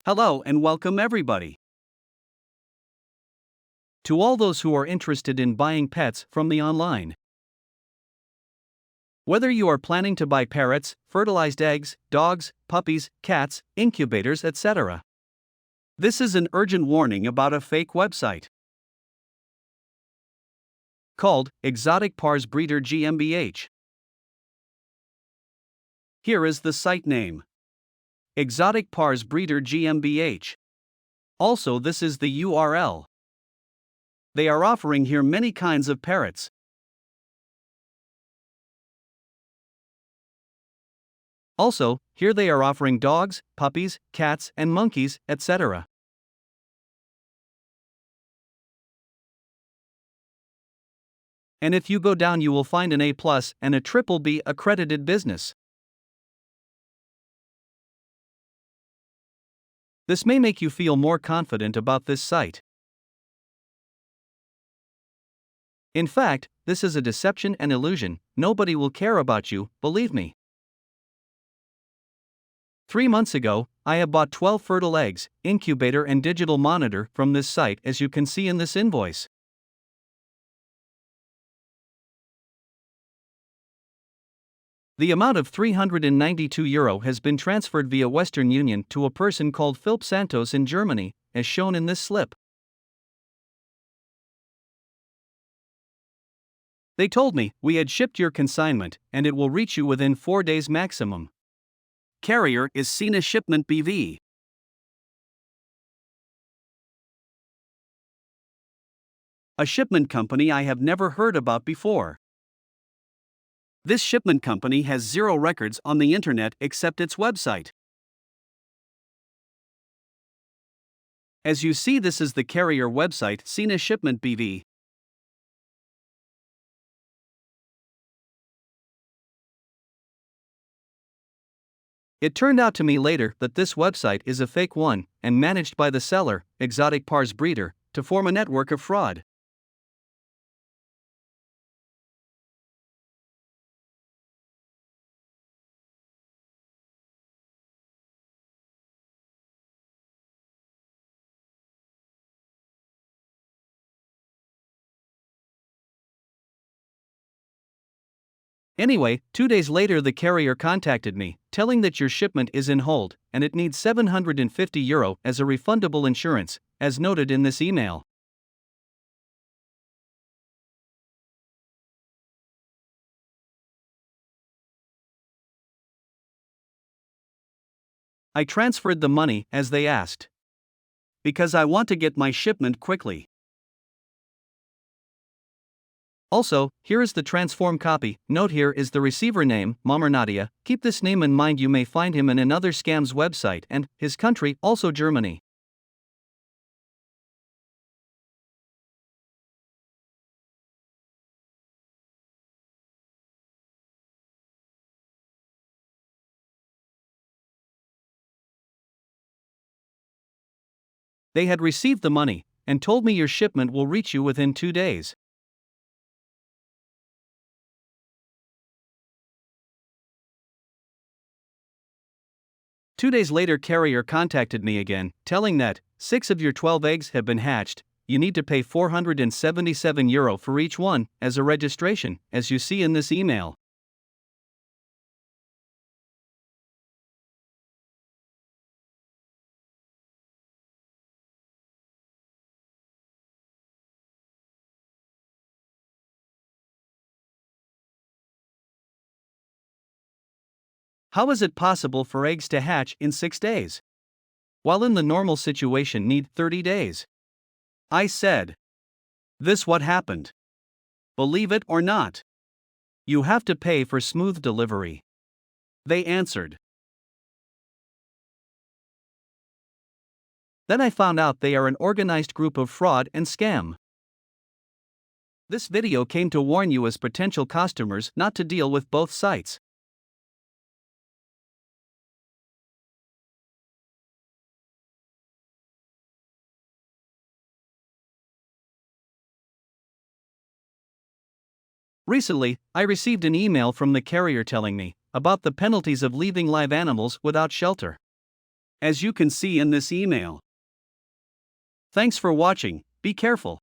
Hello and welcome everybody. To all those who are interested in buying pets from the online. Whether you are planning to buy parrots, fertilized eggs, dogs, puppies, cats, incubators, etc. This is an urgent warning about a fake website called Exotic Parrots Breeder GmbH. Here is the site name: Exotic Parrots Breeder GmbH. Also, this is the URL. They are offering here many kinds of parrots. Also, here they are offering dogs, puppies, cats, and monkeys, etc. And if you go down, you will find an A+ and a BBB accredited business. This may make you feel more confident about this site. In fact, this is a deception and illusion. Nobody will care about you, believe me. 3 months ago, I have bought 12 fertile eggs, incubator and digital monitor from this site, as you can see in this invoice. The amount of €392 has been transferred via Western Union to a person called Philip Santos in Germany, as shown in this slip. They told me, "We had shipped your consignment, and it will reach you within 4 days maximum." Carrier is SINA Shipment BV. A shipment company I have never heard about before. This shipment company has zero records on the internet except its website. As you see, this is the carrier website, SINA Shipment BV. It turned out to me later that this website is a fake one, and managed by the seller, Exotic Parrots Breeder, to form a network of fraud. Anyway, 2 days later the carrier contacted me, telling that your shipment is in hold, and it needs €750 as a refundable insurance, as noted in this email. I transferred the money as they asked, because I want to get my shipment quickly. Also, here is the transform copy. Note, here is the receiver name, Mommer Nadia. Keep this name in mind, you may find him in another scam's website, and his country, also Germany. They had received the money, and told me your shipment will reach you within 2 days. Two days later, carrier contacted me again, telling that 6 of your 12 eggs have been hatched. You need to pay €477 for each one, as a registration, as you see in this email. How is it possible for eggs to hatch in 6 days, while in the normal situation need 30 days? I said, "This what happened. Believe it or not. You have to pay for smooth delivery." They answered. Then I found out they are an organized group of fraud and scam. This video came to warn you as potential customers not to deal with both sites. Recently, I received an email from the carrier telling me about the penalties of leaving live animals without shelter. as you can see in this email. Thanks for watching, be careful.